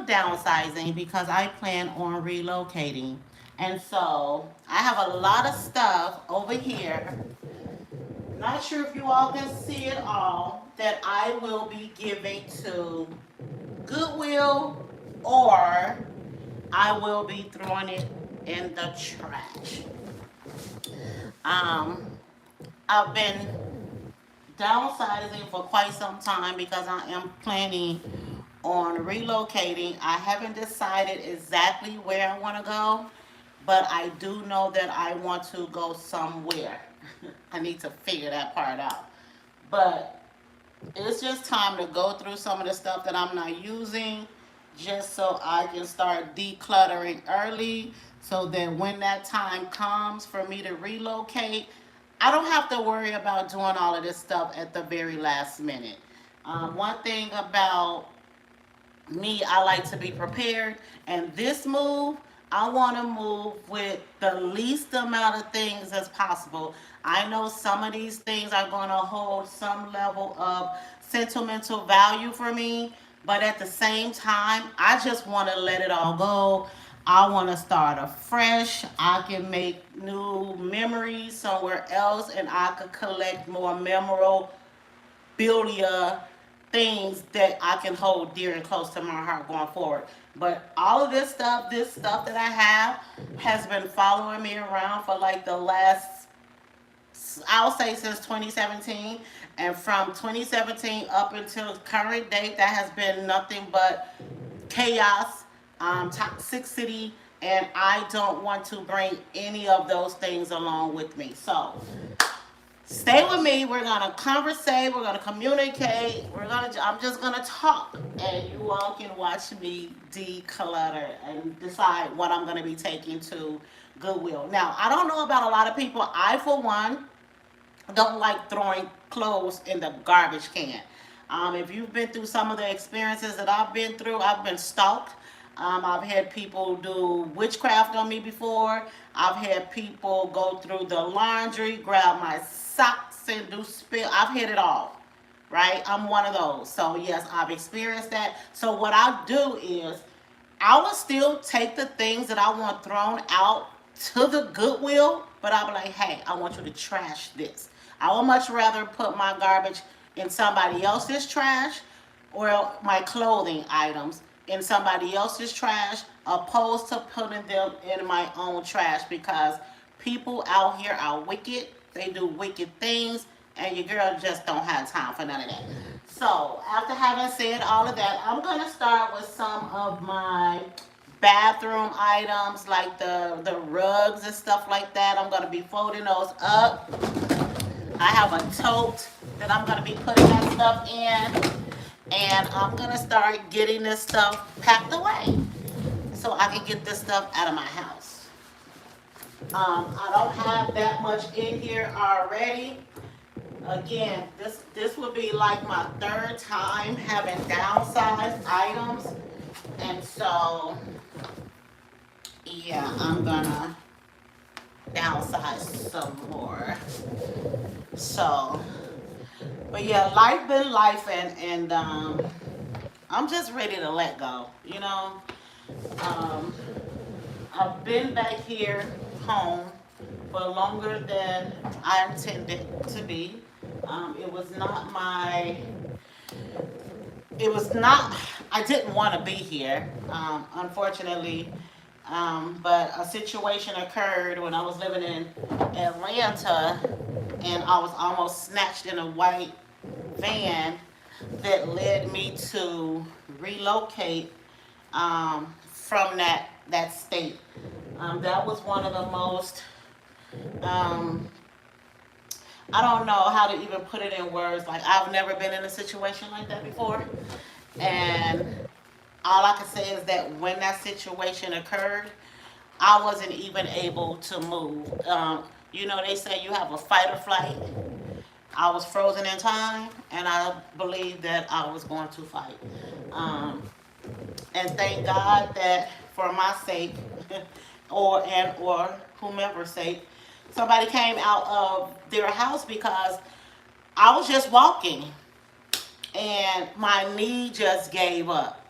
of downsizing because I plan on relocating. And so I have a lot of stuff over here. Not sure if you all can see it all that I will be giving to Goodwill, or I will be throwing it in the trash. Um, I've been downsizing for quite some time because I am planning on relocating. I haven't decided exactly where I want to go, but I do know that I want to go somewhere. I need to figure that part out. But it's just time to go through some of the stuff that I'm not using just so I can start decluttering early so that when that time comes for me to relocate, I don't have to worry about doing all of this stuff at the very last minute. One thing about me, I like to be prepared. And this move, I want to move with the least amount of things as possible. I know some of these things are going to hold some level of sentimental value for me, but at the same time, I just want to let it all go. I want to start afresh. I can make new memories somewhere else, and I could collect more memorable memorabilia things that I can hold dear and close to my heart going forward. But all of this stuff that I have, has been following me around for like the last, I'll say since 2017. And from 2017 up until current date, that has been nothing but chaos, toxicity, and I don't want to bring any of those things along with me. So stay with me. We're gonna conversate. We're gonna communicate. I'm just gonna talk, and you all can watch me declutter and decide what I'm gonna be taking to Goodwill. Now, I don't know about a lot of people. I, for one, don't like throwing clothes in the garbage can. If you've been through some of the experiences that I've been through, I've been stalked. I've had people do witchcraft on me before. I've had people go through the laundry, grab my socks, and do spill. I've had it all, right? I'm one of those. So, yes, I've experienced that. So, what I do is I will still take the things that I want thrown out to the Goodwill, but I'll be like, hey, I want you to trash this. I would much rather put my garbage in somebody else's trash, or my clothing items in somebody else's trash, opposed to putting them in my own trash, because people out here are wicked. They do wicked things, and your girl just don't have time for none of that. So, after having said all of that, I'm going to start with some of my bathroom items, like the rugs and stuff like that. I'm going to be folding those up. I have a tote that I'm going to be putting that stuff in. And I'm going to start getting this stuff packed away so I can get this stuff out of my house. I don't have that much in here already. Again, this would be like my third time having downsized items. And so, yeah, I'm going to downsize some more. So, but yeah, life been life, and I'm just ready to let go. Um, I've been back here home for longer than I intended to be. It was not my. It was not. I didn't want to be here, unfortunately. But a situation occurred when I was living in Atlanta, and I was almost snatched in a white van that led me to relocate from that state. That was one of the most, I don't know how to even put it in words. Like, I've never been in a situation like that before. And all I can say is that when that situation occurred, I wasn't even able to move. They say you have a fight or flight. I was frozen in time, and I believed that I was going to fight. Um, and thank God that for my sake, or whomever's sake, somebody came out of their house, because I was just walking, and my knee just gave up.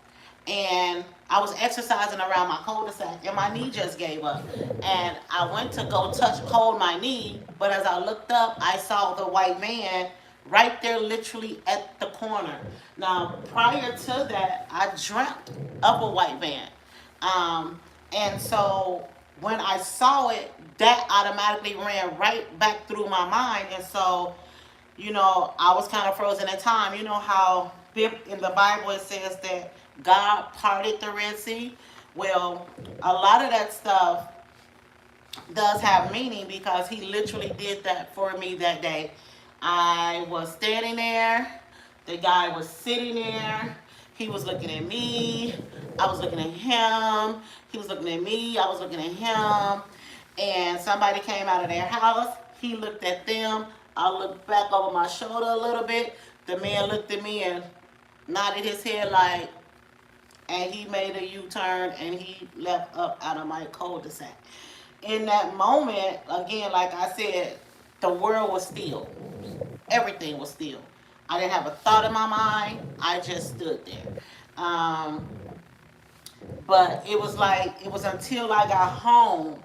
and I was exercising around my cul-de-sac, and my knee just gave up. And I went to go hold my knee, but as I looked up, I saw the white man right there, literally at the corner. Now, prior to that, I dreamt of a white man, um, and so when I saw it, that automatically ran right back through my mind, and so I was kind of frozen in time. You know how in the Bible it says that God parted the Red Sea? Well, a lot of that stuff does have meaning because He literally did that for me that day. I was standing there, the guy was sitting there, he was looking at me, I was looking at him, he was looking at me, I was looking at him, and somebody came out of their house. He looked at them. I looked back over my shoulder a little bit. The man looked at me and nodded his head like, and he made a U-turn and he left up out of my cul-de-sac. In that moment, again, like I said, the world was still. Everything was still. I didn't have a thought in my mind. I just stood there. But it was until I got home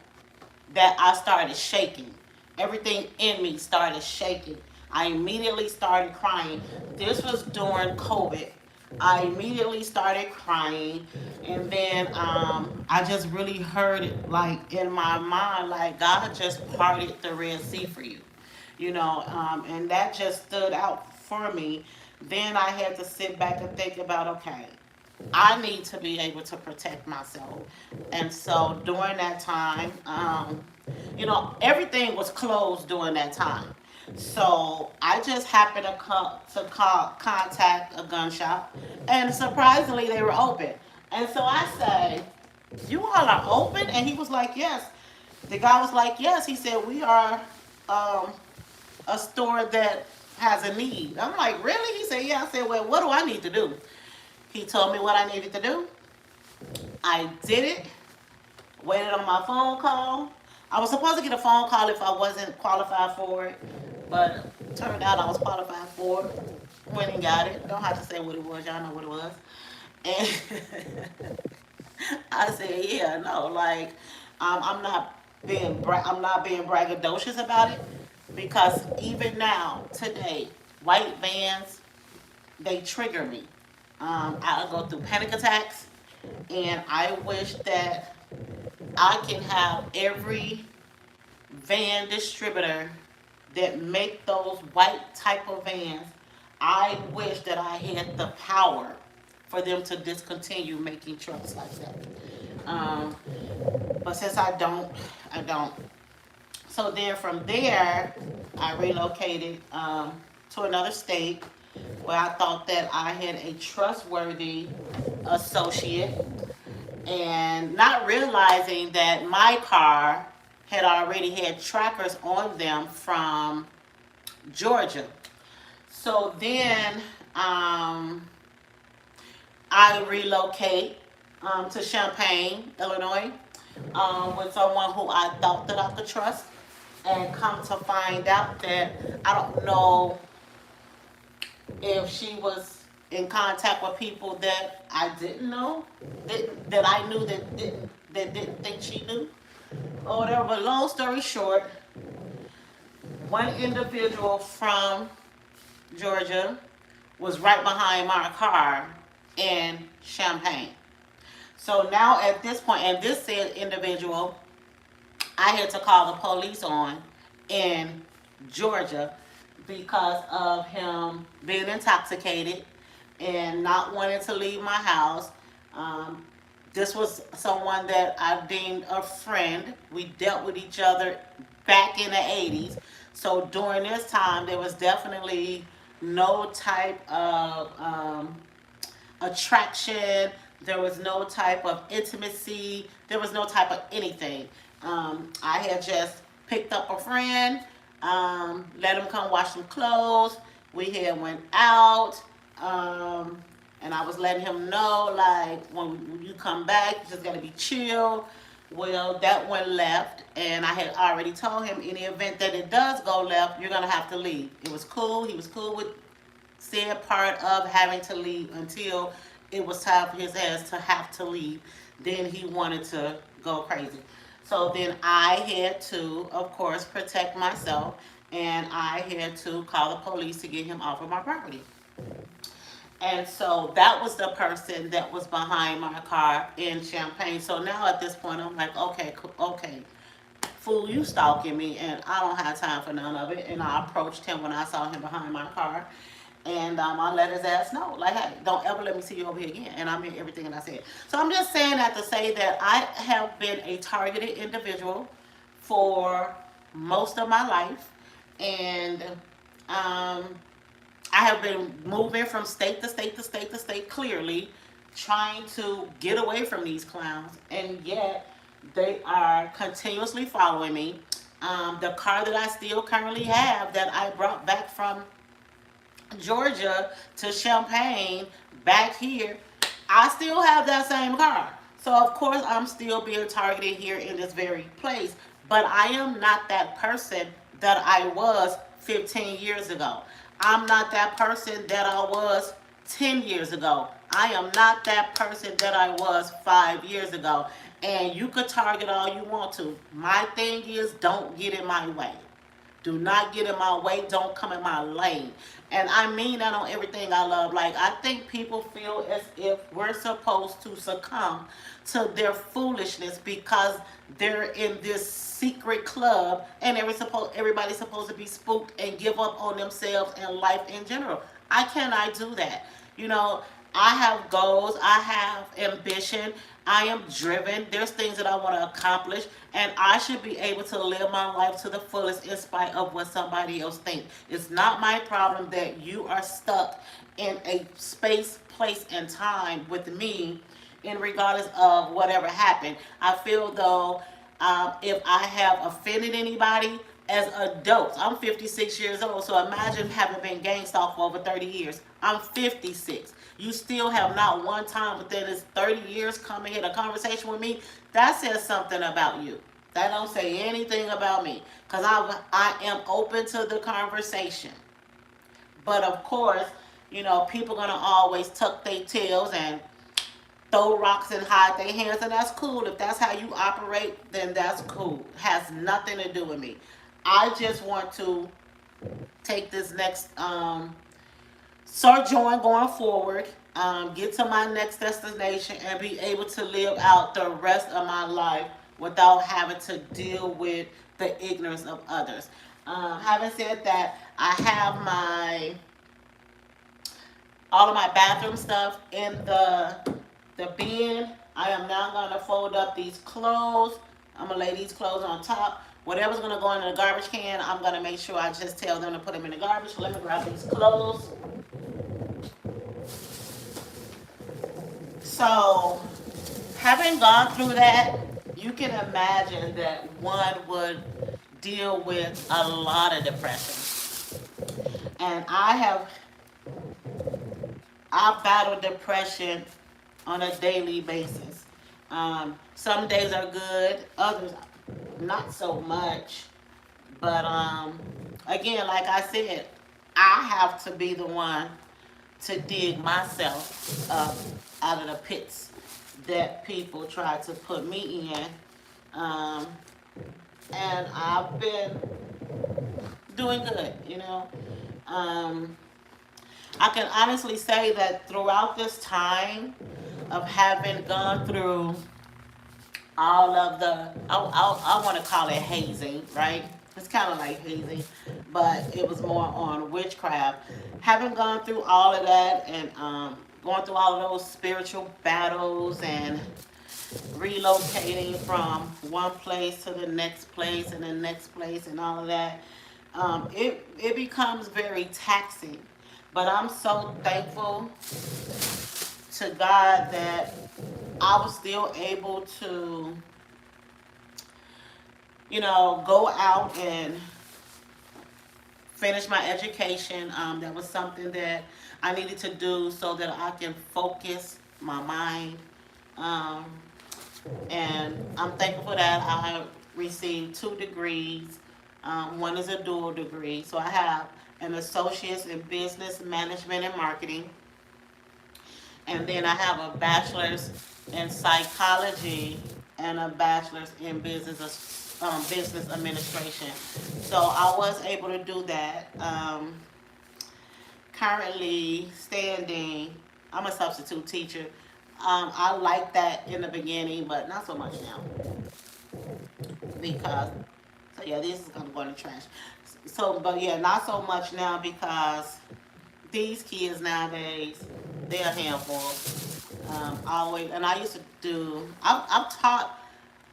that I started shaking. Everything in me started shaking. I immediately started crying. This was during COVID. I immediately started crying, and then I just really heard it like in my mind, like God just parted the Red Sea for you, and that just stood out for me. Then I had to sit back and think about, okay, I need to be able to protect myself. And so during that time, everything was closed during that time. So I just happened contact a gun shop, and surprisingly, they were open. And so I say, "You all are open?" And he was like, "Yes." The guy was like, "Yes." He said, "We are um, a store that has a need." I'm like, "Really?" He said, "Yeah." I said, "Well, what do I need to do?" He told me what I needed to do. I did it. Waited on my phone call. I was supposed to get a phone call if I wasn't qualified for it, but turned out I was qualified for it. Went and got it. Don't have to say what it was. Y'all know what it was. And I said, "Yeah, no, like I'm not being braggadocious about it because even now, today, white vans they trigger me. I go through panic attacks, and I wish that I can have every van distributor that make those white type of vans. I wish that I had the power for them to discontinue making trucks like that. Um, but since I don't. So then from there, I relocated to another state where I thought that I had a trustworthy associate, and not realizing that my car had already had trackers on them from Georgia. So then I relocate to Champaign, Illinois, with someone who I thought that I could trust, and come to find out that I don't know if she was in contact with people that I didn't know, that I knew that didn't think she knew, or whatever. But long story short, one individual from Georgia was right behind my car in Champaign. So now at this point, and this said individual, I had to call the police on in Georgia because of him being intoxicated and not wanting to leave my house. Um, this was someone that I deemed a friend. We dealt with each other back in the 80s. So during this time, there was definitely no type of attraction. There was no type of intimacy. There was no type of anything. I had just picked up a friend, let him come wash some clothes. We had went out, and I was letting him know, like, when you come back, you just gotta be chill. Well, that one left, and I had already told him in the event that it does go left, you're gonna have to leave. It was cool. He was cool with said part of having to leave until it was time for his ass to have to leave. Then he wanted to go crazy. So then I had to, of course, protect myself, and I had to call the police to get him off of my property. And so that was the person that was behind my car in Champaign. So now at this point, I'm like, okay, okay, fool, you stalking me, and I don't have time for none of it. And I approached him when I saw him behind my car, and I let his ass know, like, hey, don't ever let me see you over here again. And I mean everything that I said. So I'm just saying that to say that I have been a targeted individual for most of my life, and um, I have been moving from state to state to state to state, clearly trying to get away from these clowns, and yet they are continuously following me. The car that I still currently have that I brought back from Georgia to Champaign back here, I still have that same car. So of course I'm still being targeted here in this very place. But I am not that person that I was 15 years ago. I'm not that person that I was 10 years ago. I am not that person that I was 5 years ago. And you could target all you want to. My thing is, don't get in my way. Do not get in my way. Don't come in my lane. And I mean that on everything I love. Like, I think people feel as if we're supposed to succumb to their foolishness because they're in this secret club, and everybody's supposed to be spooked and give up on themselves and life in general. I cannot do that. You know, I have goals, I have ambition, I am driven. There's things that I want to accomplish, and I should be able to live my life to the fullest in spite of what somebody else thinks. It's not my problem that you are stuck in a space, place, and time with me, in regardless of whatever happened. I feel though, if I have offended anybody, as adults, I'm 56 years old, so imagine having been gang stalked for over 30 years. I'm 56. You still have not one time within this 30 years come and hit a conversation with me. That says something about you. That don't say anything about me, because I am open to the conversation. But of course, you know, people gonna always tuck their tails and throw rocks and hide their hands, and that's cool. If that's how you operate, then that's cool. Has nothing to do with me. I just want to take this next sojourn going forward, get to my next destination, and be able to live out the rest of my life without having to deal with the ignorance of others. Having said that, I have my all of my bathroom stuff in the bin. I am now going to fold up these clothes. I'm going to lay these clothes on top. Whatever's going to go in the garbage can, I'm going to make sure I just tell them to put them in the garbage. Let me grab these clothes. So, having gone through that, you can imagine that one would deal with a lot of depression. And I battle depression on a daily basis. Some days are good, others not so much. But again, like I said, I have to be the one to dig myself up out of the pits that people try to put me in. And I've been doing good, you know. I can honestly say that throughout this time of having gone through all of the, I want to call it hazing, right? It's kind of like hazing, but it was more on witchcraft. Having gone through all of that, and going through all of those spiritual battles, and relocating from one place to the next place and the next place and all of that, it becomes very taxing. But I'm so thankful to God that I was still able to, you know, go out and finish my education. That was something that I needed to do so that I can focus my mind. Um, and I'm thankful for that. I have received 2 degrees. One is a dual degree. So I have an associate's in business management and marketing, and then I have a bachelor's in psychology and a bachelor's in business administration. So I was able to do that. Currently standing, I'm a substitute teacher. I liked that in the beginning, but not so much now because so yeah, this is gonna go in the trash. So, but yeah, not so much now because these kids nowadays, they're a handful. Always, and I used to do. I've taught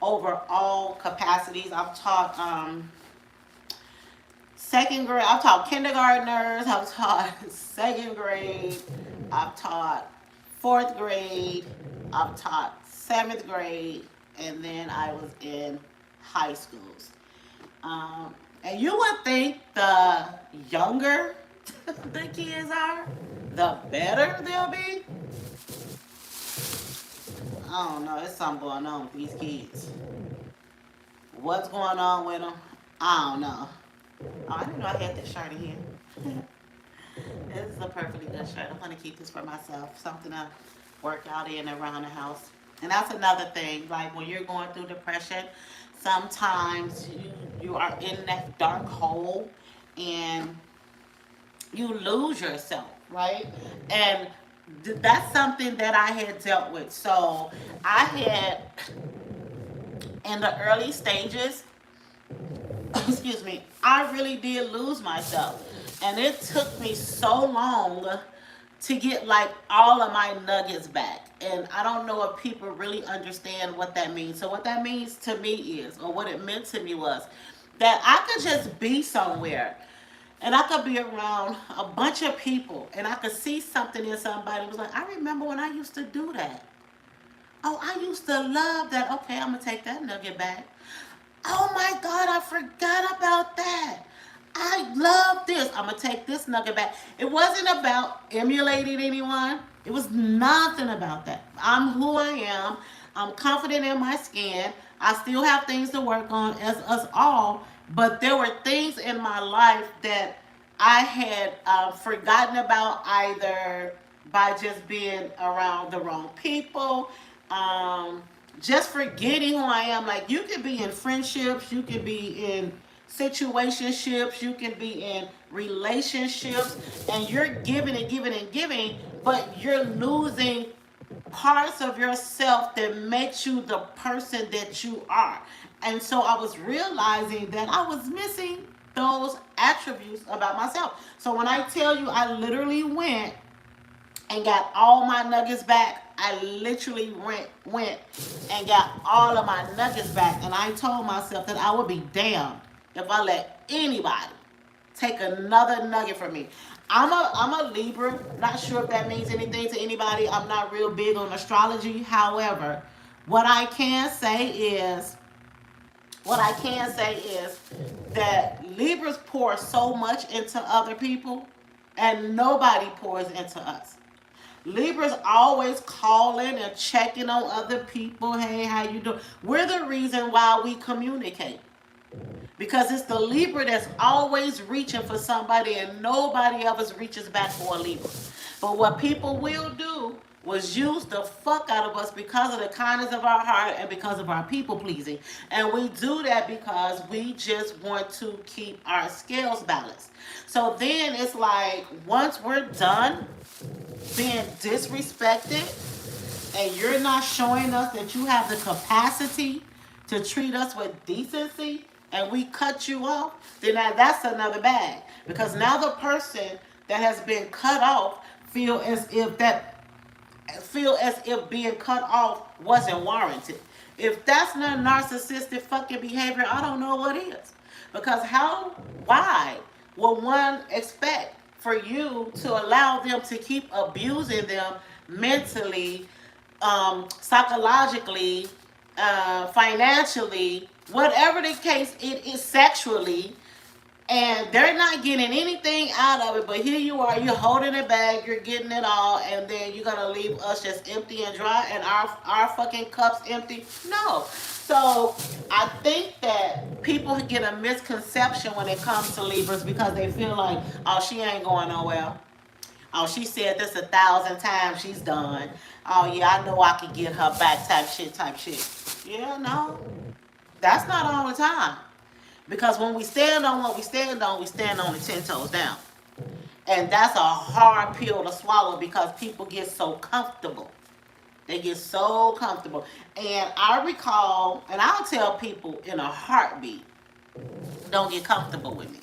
over all capacities. I've taught second grade. I've taught kindergartners. I've taught second grade. I've taught fourth grade. I've taught seventh grade, and then I was in high schools. And you would think the younger the kids are, the better they'll be. I don't know. There's something going on with these kids. What's going on with them? I don't know. Oh, I didn't know I had this shirt in here. This is a perfectly good shirt. I'm going to keep this for myself. Something to work out in around the house. And that's another thing. Like when you're going through depression, sometimes you are in that dark hole and you lose yourself, right? And that's something that I had dealt with. So I had, in the early stages, excuse me, I really did lose myself. And it took me so long to get like all of my nuggets back. And I don't know if people really understand what that means. So what that means to me is, or what it meant to me was, that I could just be somewhere and I could be around a bunch of people and I could see something in somebody. It was like, I remember when I used to do that. Oh, I used to love that. Okay, I'm going to take that nugget back. Oh my God, I forgot about that. I love this. I'm going to take this nugget back. It wasn't about emulating anyone. It was nothing about that. I'm who I am. I'm confident in my skin. I still have things to work on, as us all. But there were things in my life that I had forgotten about, either by just being around the wrong people, just forgetting who I am. Like, you can be in friendships, you can be in situationships, you can be in relationships, and you're giving and giving and giving, but you're losing parts of yourself that makes you the person that you are. And so I was realizing that I was missing those attributes about myself. So when I tell you I literally went and got all my nuggets back, I literally went and got all of my nuggets back. And I told myself that I would be damned if I let anybody take another nugget from me. I'm a Libra. Not sure if that means anything to anybody. I'm not real big on astrology. However, what I can say is that Libras pour so much into other people and nobody pours into us. Libras always calling and checking on other people. Hey, how you doing? We're the reason why we communicate. Because it's the Libra that's always reaching for somebody and nobody else reaches back for a Libra. But what people will do was use the fuck out of us because of the kindness of our heart and because of our people pleasing. And we do that because we just want to keep our scales balanced. So then it's like, once we're done being disrespected and you're not showing us that you have the capacity to treat us with decency, and we cut you off, then that's another bag. Because now the person that has been cut off feel as if being cut off wasn't warranted. If that's not narcissistic fucking behavior, I don't know what is. Because why would one expect for you to allow them to keep abusing them mentally, psychologically, financially, whatever the case it is, sexually, and they're not getting anything out of it, but here you are, you're holding it back, you're getting it all, and then you're gonna leave us just empty and dry and our fucking cups empty? No. So I think that people get a misconception when it comes to Libras because they feel like, oh, she ain't going nowhere. Oh, she said this 1,000 times. She's done. Oh yeah, I know I could get her back. Type shit. Type shit. Yeah, no, that's not all the time. Because when we stand on what we stand on it 10 toes down. And that's a hard pill to swallow because people get so comfortable. They get so comfortable. And I recall, and I'll tell people in a heartbeat, don't get comfortable with me.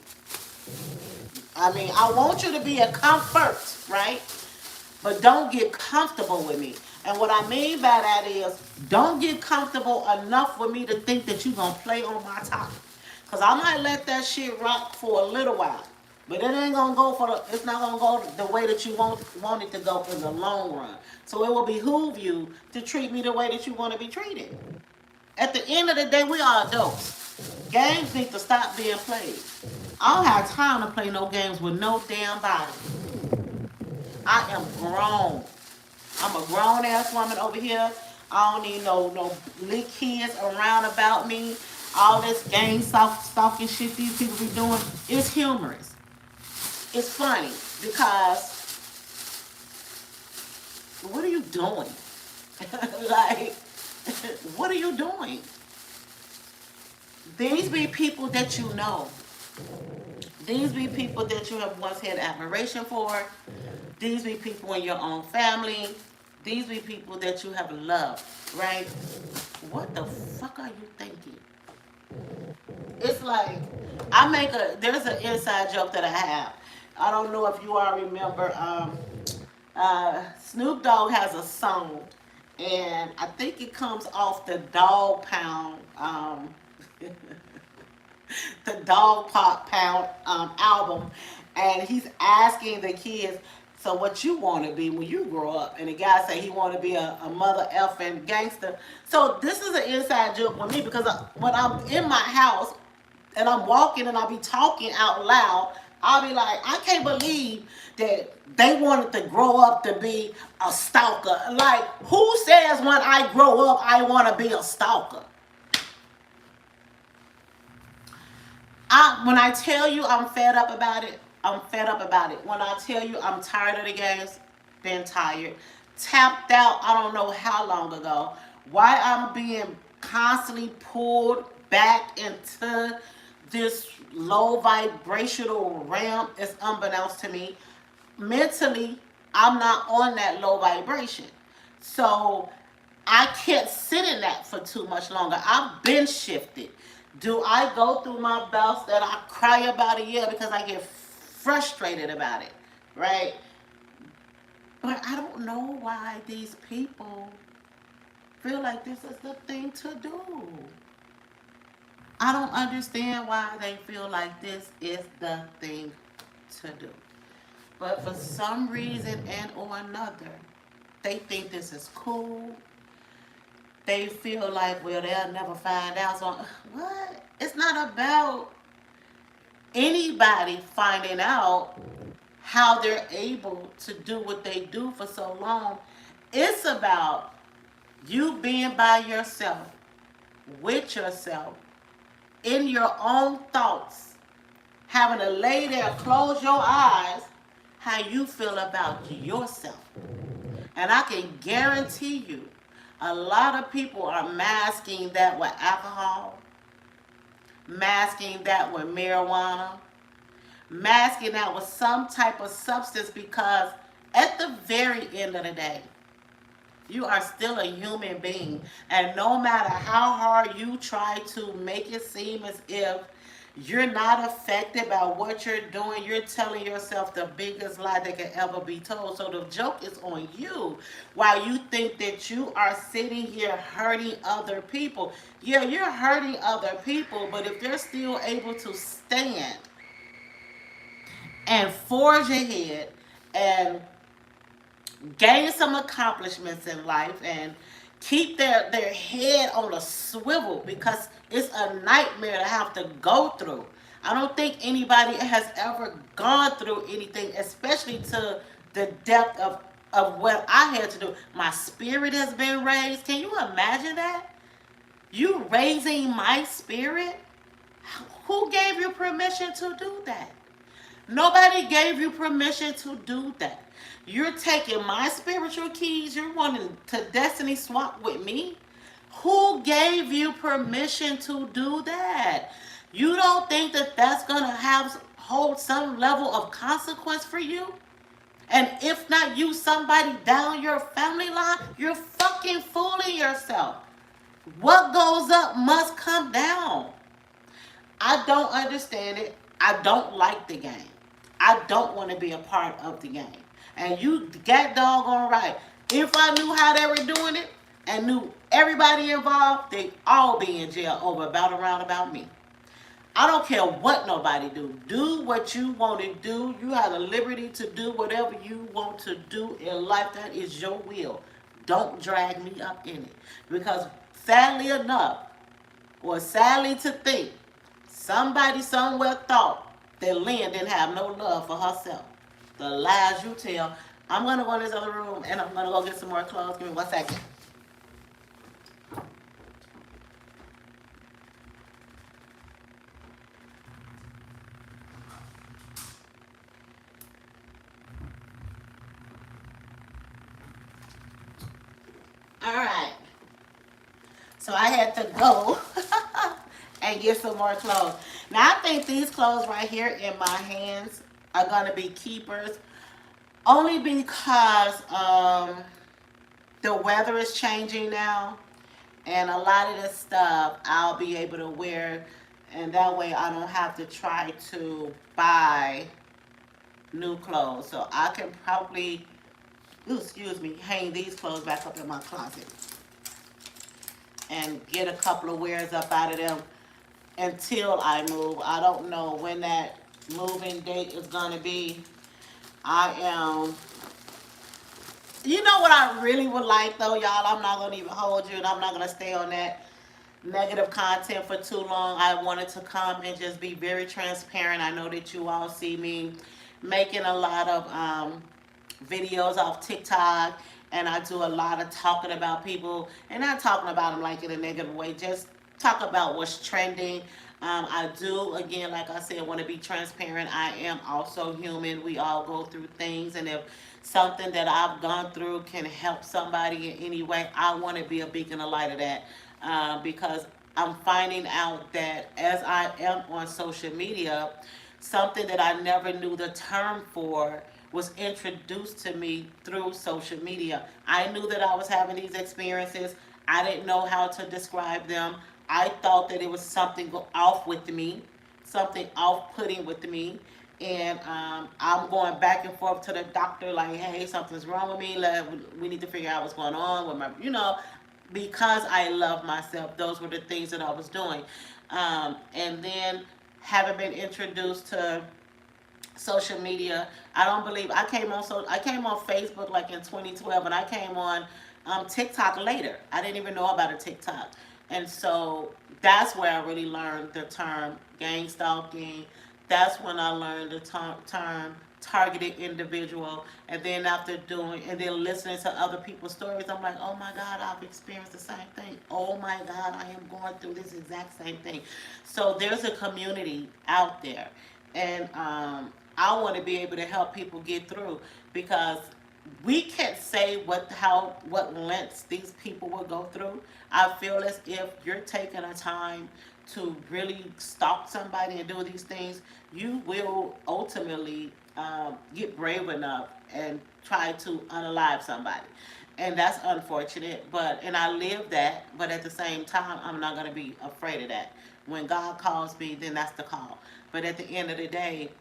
I mean, I want you to be a comfort, right? But don't get comfortable with me. And what I mean by that is, don't get comfortable enough with me to think that you're going to play on my top. Because I might let that shit rock for a little while. But it ain't gonna go it's not gonna go the way that you want it to go in the long run. So it will behoove you to treat me the way that you want to be treated. At the end of the day, we are adults. Games need to stop being played. I don't have time to play no games with no damn body. I am grown. I'm a grown ass woman over here. I don't need no little kids around about me. All this gang stalking shit these people be doing is humorous. It's funny because what are you doing? Like, what are you doing? These be people that you know. These be people that you have once had admiration for. These be people in your own family. These be people that you have loved, right? What the fuck are you thinking? It's like, there's an inside joke that I have. I don't know if you all remember, Snoop Dogg has a song, and I think it comes off the Dog Pound, the Dog Pop Pound album, and he's asking the kids, so what you want to be when you grow up? And the guy say he want to be a mother effing gangster. So this is an inside joke with me because when I'm in my house and I'm walking and I'll be talking out loud, I'll be like, I can't believe that they wanted to grow up to be a stalker. Like, who says when I grow up I want to be a stalker? When I tell you I'm fed up about it, I'm fed up about it. When I tell you I'm tired of the games, been tired. Tapped out, I don't know how long ago. Why I'm being constantly pulled back into this low vibrational realm is unbeknownst to me. Mentally, I'm not on that low vibration. So I can't sit in that for too much longer. I've been shifted. Do I go through my bouts that I cry about it? Yeah, because I get frustrated about it, right? But I don't know why these people feel like this is the thing to do. I don't understand why they feel like this is the thing to do. But for some reason and or another, they think this is cool. They feel like, well, they'll never find out. So, what? It's not about anybody finding out how they're able to do what they do for so long. It's about you being by yourself, with yourself, in your own thoughts, having to lay there, close your eyes, how you feel about yourself. And I can guarantee you, a lot of people are masking that with alcohol, masking that with marijuana, masking that with some type of substance because at the very end of the day, you are still a human being. And no matter how hard you try to make it seem as if you're not affected by what you're doing, you're telling yourself the biggest lie that can ever be told. So the joke is on you while you think that you are sitting here hurting other people. Yeah, you're hurting other people, but if they're still able to stand and forge ahead and gain some accomplishments in life and keep their head on a swivel because it's a nightmare to have to go through. I don't think anybody has ever gone through anything, especially to the depth of what I had to do. My spirit has been raised. Can you imagine that? You raising my spirit? Who gave you permission to do that? Nobody gave you permission to do that. You're taking my spiritual keys. You're wanting to destiny swap with me. Who gave you permission to do that? You don't think that that's gonna have hold some level of consequence for you? And if not you, somebody down your family line, you're fucking fooling yourself. What goes up must come down. I don't understand it. I don't like the game. I don't want to be a part of the game. And you got doggone right. If I knew how they were doing it and knew everybody involved, they'd all be in jail over about around about me. I don't care what nobody do. Do what you want to do. You have the liberty to do whatever you want to do in life. That is your will. Don't drag me up in it. Because sadly enough, or sadly to think, somebody somewhere thought that Lynn didn't have no love for herself. The lies you tell. I'm going to go in this other room and I'm going to go get some more clothes. Give me 1 second. All right. So I had to go and get some more clothes. Now I think these clothes right here in my hands are going to be keepers only because the weather is changing now, and a lot of this stuff I'll be able to wear, and that way I don't have to try to buy new clothes. So I can probably, ooh, excuse me, hang these clothes back up in my closet and get a couple of wears up out of them until I move. I don't know when that moving date is going to be. I am, you know what I really would like though, y'all? I'm not going to even hold you, and I'm not going to stay on that negative content for too long. I wanted to come and just be very transparent. I know that you all see me making a lot of videos off TikTok, and I do a lot of talking about people, and not talking about them like in a negative way, just talk about what's trending. I do, again, like I said, want to be transparent. I am also human. We all go through things, and if something that I've gone through can help somebody in any way, I want to be a beacon of light of that, because I'm finding out that as I am on social media, something that I never knew the term for was introduced to me through social media. I knew that I was having these experiences. I didn't know how to describe them. I thought that it was something off with me, something off-putting with me. And I'm going back and forth to the doctor like, hey, something's wrong with me. Like, we need to figure out what's going on with my, because I love myself. Those were the things that I was doing. And then having been introduced to social media, I don't believe I came on Facebook like in 2012, and I came on TikTok later. I didn't even know about a TikTok, and so that's where I really learned the term gang stalking. That's when I learned the term targeted individual, and then after doing and then listening to other people's stories, I'm like, oh my God, I've experienced the same thing. Oh my God, I am going through this exact same thing. So there's a community out there, and I want to be able to help people get through, because we can't say what lengths these people will go through. I feel as if you're taking a time to really stalk somebody and do these things, you will ultimately get brave enough and try to unalive somebody. And that's unfortunate, and I live that, but at the same time, I'm not going to be afraid of that. When God calls me, then that's the call. But at the end of the day,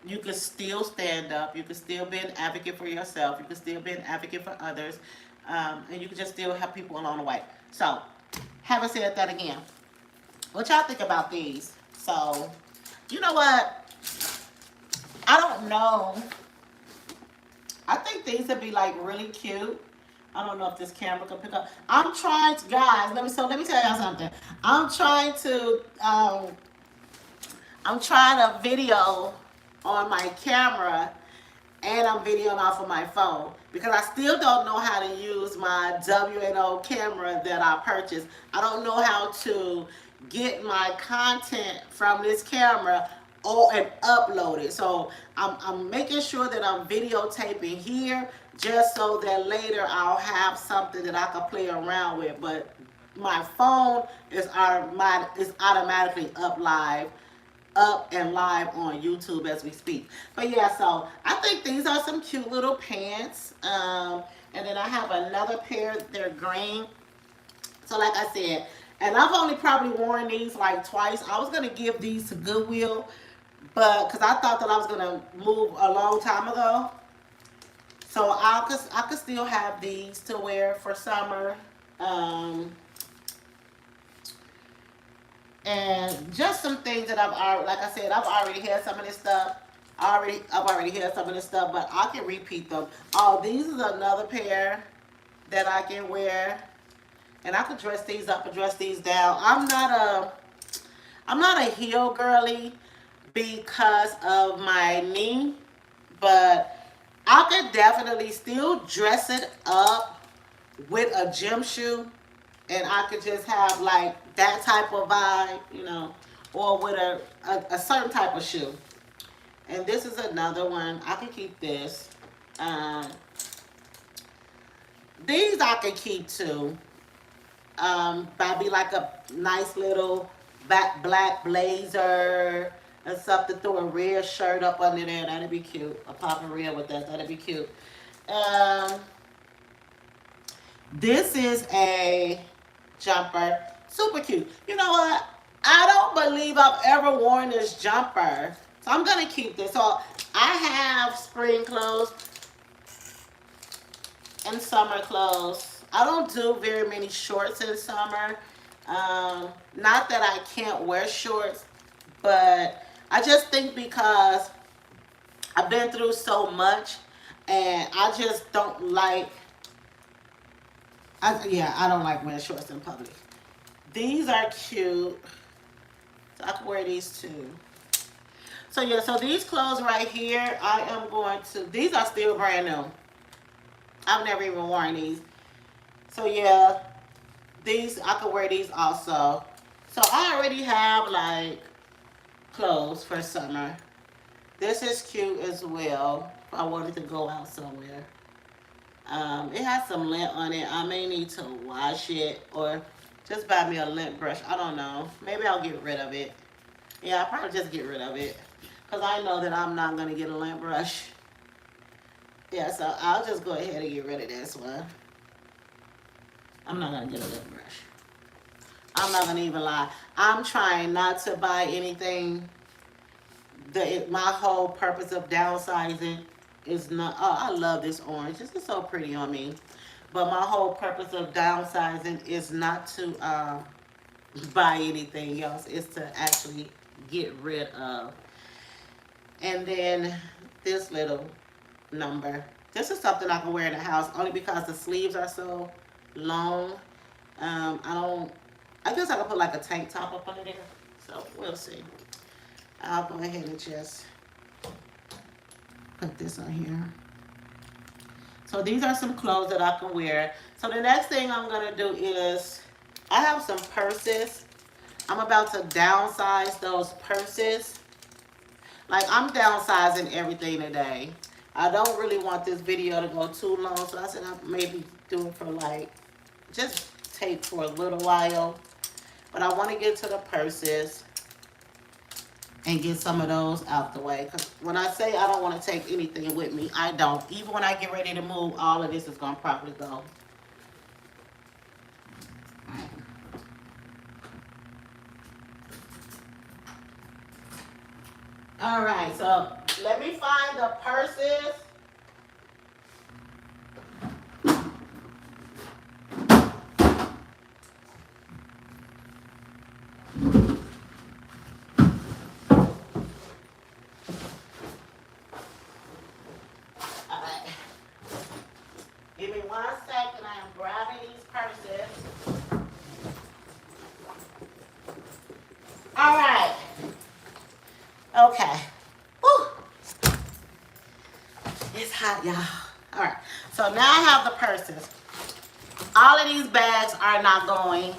you can still stand up. You can still be an advocate for yourself. You can still be an advocate for others. And you can just still help people along the way. So, having said that again, what y'all think about these? So, you know what? I don't know. I think these would be like really cute. I don't know if this camera can pick up. I'm trying to, guys. Let me tell y'all something. I'm trying to video on my camera, and I'm videoing off of my phone, because I still don't know how to use my W&O camera that I purchased. I don't know how to get my content from this camera and upload it. So I'm making sure that I'm videotaping here just so that later I'll have something that I can play around with. But my phone is automatically up and live on YouTube as we speak. But yeah, so I think these are some cute little pants. And then I have another pair. They're green. So like I said, and I've only probably worn these like twice. I was gonna give these to Goodwill, but because I thought that I was gonna move a long time ago, so I could still have these to wear for summer. Um, and just some things that I've already, like I said, I've already had some of this stuff. I've already had some of this stuff, but I can repeat them. Oh, these is another pair that I can wear, and I could dress these up and dress these down. I'm not a heel girly because of my knee, but I could definitely still dress it up with a gym shoe, and I could just have like that type of vibe, or with a certain type of shoe. And this is another one. I can keep this. Um, these I can keep too. That'd be like a nice little black blazer and something. Throw a red shirt up under there. That'd be cute. A pop of red with that. That'd be cute. Um, this is a jumper. Super cute. You know what? I don't believe I've ever worn this jumper. So I'm going to keep this. So I have spring clothes and summer clothes. I don't do very many shorts in summer. Not that I can't wear shorts, but I just think because I've been through so much, and I just don't like. I don't like wearing shorts in public. These are cute, so I can wear these too. So yeah, so these clothes right here, I am going to. These are still brand new. I've never even worn these. So yeah, these I could wear these also. So I already have like clothes for summer. This is cute as well. If I wanted to go out somewhere. It has some lint on it. I may need to wash it or just buy me a lint brush. I don't know. Maybe I'll get rid of it. Yeah, I'll probably just get rid of it. Because I know that I'm not going to get a lint brush. Yeah, so I'll just go ahead and get rid of this one. I'm not going to get a lint brush. I'm not going to even lie. I'm trying not to buy anything. My whole purpose of downsizing is not. Oh, I love this orange. This is so pretty on me. But my whole purpose of downsizing is not to buy anything else. It's to actually get rid of. And then this little number. This is something I can wear in the house only because the sleeves are so long. I guess I can put like a tank top up under there. So we'll see. I'll go ahead and just put this on here. So these are some clothes that I can wear. So the next thing I'm going to do is, I have some purses. I'm about to downsize those purses. Like, I'm downsizing everything today. I don't really want this video to go too long, so I said I'll maybe do it for like, just take for a little while. But I want to get to the purses and get some of those out the way. Because when I say I don't want to take anything with me, I don't. Even when I get ready to move, all of this is going to probably go. All right, so let me find the purses. All right. Give me 1 second. I am grabbing these purses. All right. Okay. Whew. It's hot, y'all. All right. So now I have the purses. All of these bags are not going.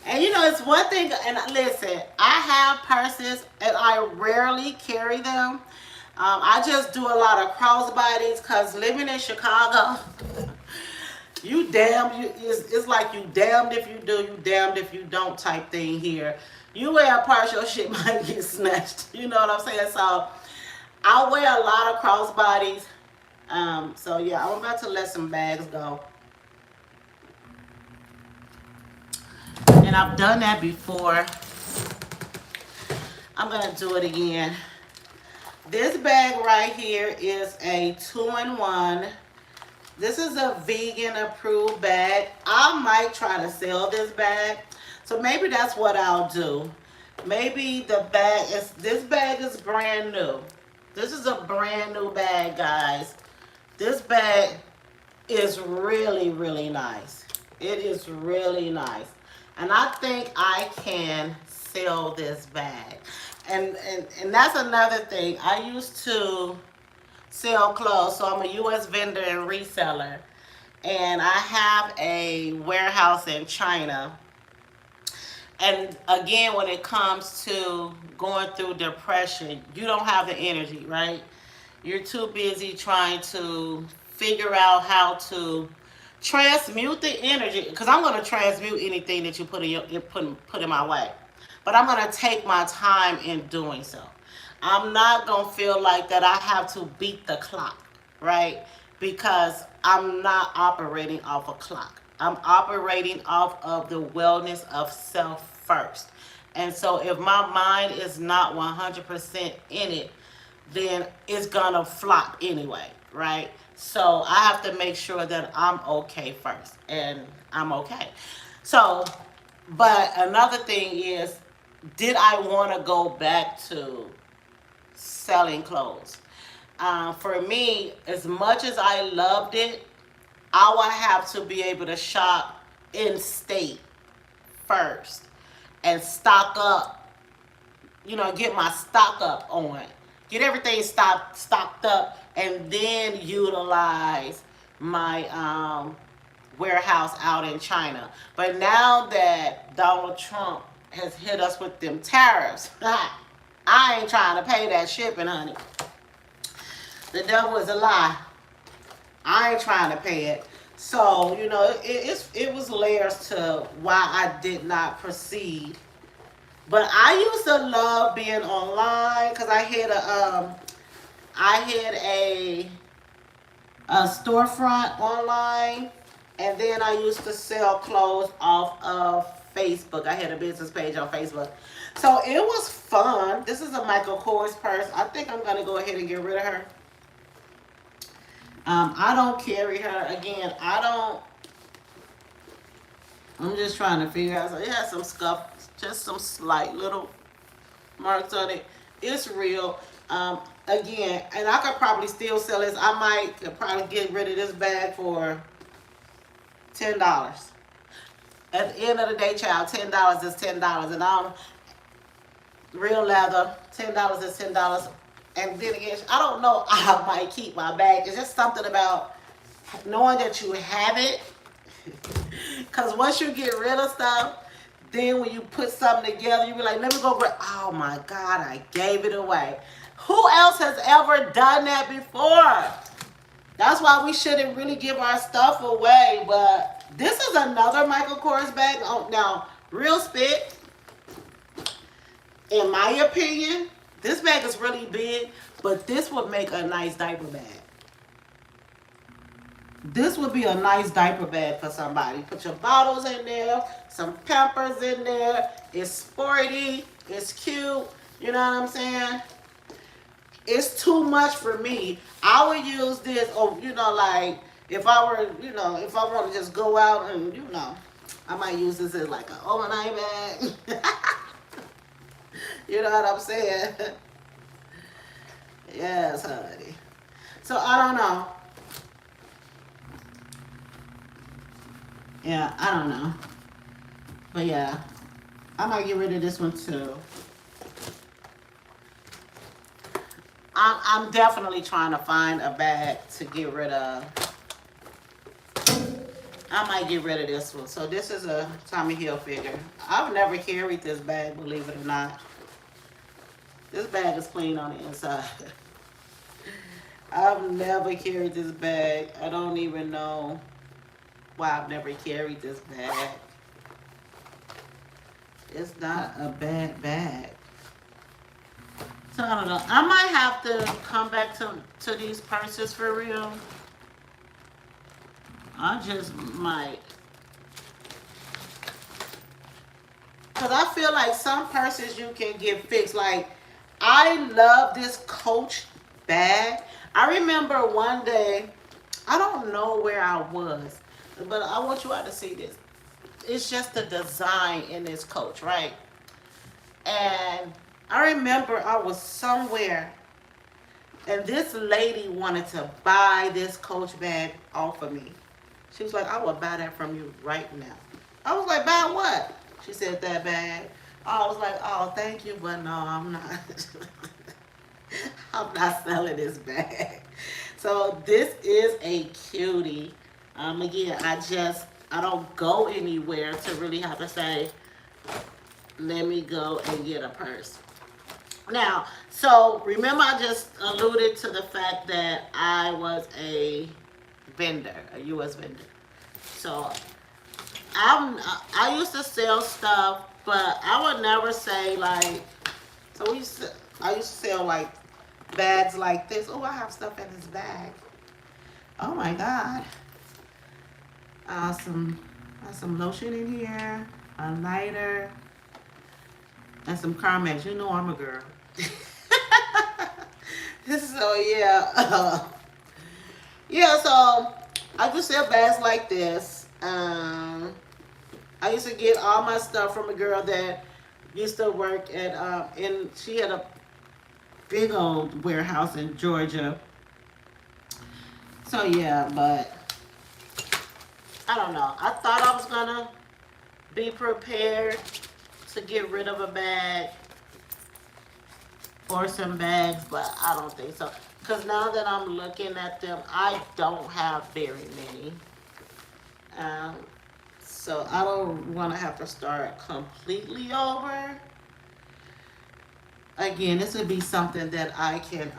And you know, it's one thing, and listen, I have purses and I rarely carry them. I just do a lot of crossbodies because living in Chicago, you damn, it's like you damned if you do, you damned if you don't type thing here. You wear a purse, your shit might get snatched. You know what I'm saying? So I wear a lot of crossbodies. So yeah, I'm about to let some bags go. And I've done that before. I'm gonna do it again. This bag right here is a 2-in-1. This is a vegan approved bag. I might try to sell this bag. So maybe that's what I'll do. Maybe this bag is brand new. This is a brand new bag, guys. This bag is really, really nice. It is really nice. And I think I can sell this bag. And that's another thing. I used to sell clothes, so I'm a U.S. vendor and reseller. And I have a warehouse in China. And again, when it comes to going through depression, you don't have the energy, right? You're too busy trying to figure out how to transmute the energy. Because I'm going to transmute anything that you put in my way. But I'm going to take my time in doing so. I'm not going to feel like that I have to beat the clock, right? Because I'm not operating off a clock. I'm operating off of the wellness of self first. And so if my mind is not 100% in it, then it's gonna flop anyway, right? So I have to make sure that I'm okay first, and I'm okay. So, but another thing is, did I want to go back to selling clothes? For me, as much as I loved it, I would have to be able to shop in state first and stock up, get my stock up on, get everything stocked up, and then utilize my warehouse out in China. But now that Donald Trump has hit us with them tariffs, I ain't trying to pay that shipping, honey. The devil is a lie. I ain't trying to pay it. So, it was layers to why I did not proceed. But I used to love being online because I had a storefront online, and then I used to sell clothes off of Facebook. I had a business page on Facebook. So it was fun. This is a Michael Kors purse. I think I'm going to go ahead and get rid of her. I don't carry her. Again, I'm just trying to figure out. So it has some scuff, just some slight little marks on it. It's real. Again, and I could probably still sell this. I might could probably get rid of this bag for $10. At the end of the day, child, $10 is $10. And real leather, $10 is $10. And then again, I don't know, I might keep my bag. It's just something about knowing that you have it. Because once you get rid of stuff, then when you put something together, you be like, let me go grab. Oh my God, I gave it away. Who else has ever done that before? That's why we shouldn't really give our stuff away. But this is another Michael Kors bag. Oh, now, real spit, in my opinion, this bag is really big, but this would make a nice diaper bag. This would be a nice diaper bag for somebody. Put your bottles in there, some Pampers in there. It's sporty, it's cute. You know what I'm saying? It's too much for me. I would use this, like if I were, if I want to just go out and, I might use this as like an overnight bag. You know what I'm saying? Yes, honey. So I don't know. Yeah, I don't know. But yeah, I might get rid of this one too. I'm definitely trying to find a bag to get rid of. I might get rid of this one. So this is a Tommy Hilfiger. I've never carried this bag, believe it or not. This bag is clean on the inside. I've never carried this bag. I don't even know why I've never carried this bag. It's not a bad bag. So I don't know. I might have to come back to these purses for real. I just might. Because I feel like some purses you can get fixed. Like, I love this Coach bag. I remember one day, I don't know where I was, but I want you all to see this. It's just the design in this Coach, right? And I remember I was somewhere, and this lady wanted to buy this Coach bag off of me. She was like, I will buy that from you right now. I was like, buy what? She said, that bag. I was like, oh, thank you, but no, I'm not. I'm not selling this bag. So this is a cutie. Again, I don't go anywhere to really have to say, let me go and get a purse. Now, so remember I just alluded to the fact that I was a vendor, a U.S. vendor. So I used to sell stuff, but I would never say like, so I used to sell like bags like this. Oh, I have stuff in this bag. Oh my God. Some lotion in here, a lighter, and some Carmex. You know I'm a girl. So yeah, yeah. So I just sell bags like this. I used to get all my stuff from a girl that used to work at and she had a big old warehouse in Georgia. So yeah, but I don't know. I thought I was gonna be prepared to get rid of a bag or some bags, but I don't think so. Because now that I'm looking at them, I don't have very many. Um, so I don't want to have to start completely over. Again, this would be something that I can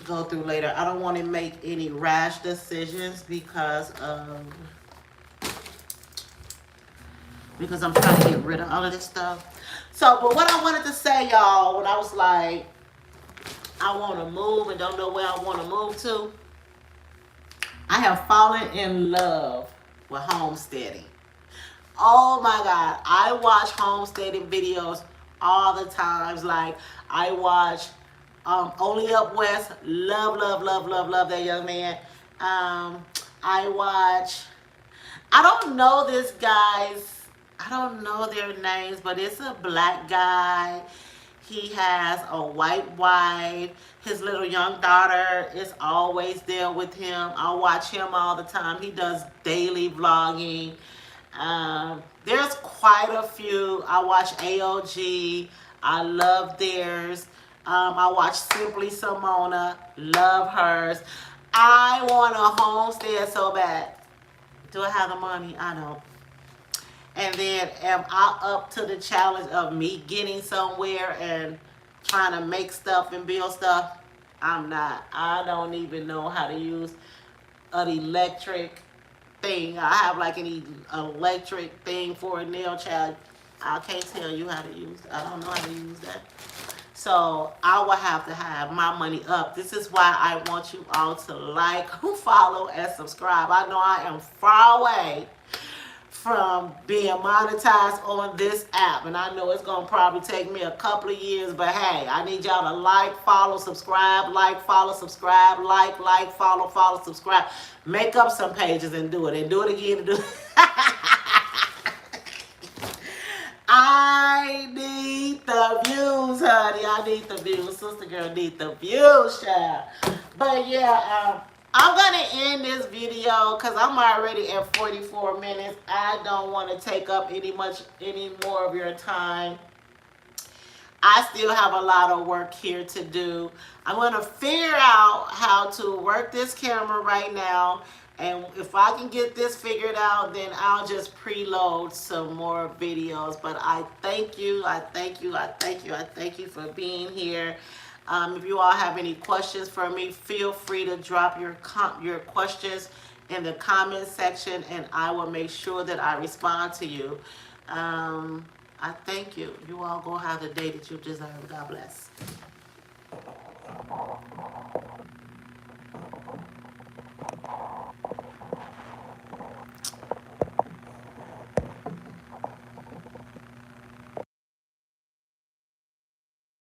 go through later. I don't want to make any rash decisions because I'm trying to get rid of all of this stuff. So, but what I wanted to say, y'all, when I was like, I want to move and don't know where I want to move to, I have fallen in love with homesteading. Oh my God, I watch homesteading videos all the times. Like, I watch Only Up West, love that young man. I watch, I don't know this guy's, I don't know their names, but it's a black guy. He has a white wife. His little young daughter is always there with him. I watch him all the time. He does daily vlogging. There's quite a few. I watch AOG. I love theirs. I watch Simply Simona. Love hers. I want a homestead so bad. Do I have the money? I don't. And then am I up to the challenge of me getting somewhere and trying to make stuff and build stuff? I'm not. I don't even know how to use an electric thing. I have like an electric thing for a nail child. I can't tell you how to use it. I don't know how to use that. So I will have to have my money up. This is why I want you all to like, follow, and subscribe. I know I am far away from being monetized on this app, and I know it's gonna probably take me a couple of years, but hey, I need y'all to like, follow, subscribe, like, follow, subscribe, like, follow, subscribe. Make up some pages and do it again and do it. I need the views, honey. I need the views. Sister girl need the views, child. But yeah, I'm going to end this video because I'm already at 44 minutes. I don't want to take up any more of your time. I still have a lot of work here to do. I'm going to figure out how to work this camera right now And if I can get this figured out, then I'll just preload some more videos. But I thank you, I thank you, I thank you, I thank you for being here. If you all have any questions for me, feel free to drop your questions in the comment section, and I will make sure that I respond to you. I thank you. You all go have the day that you deserve. God bless.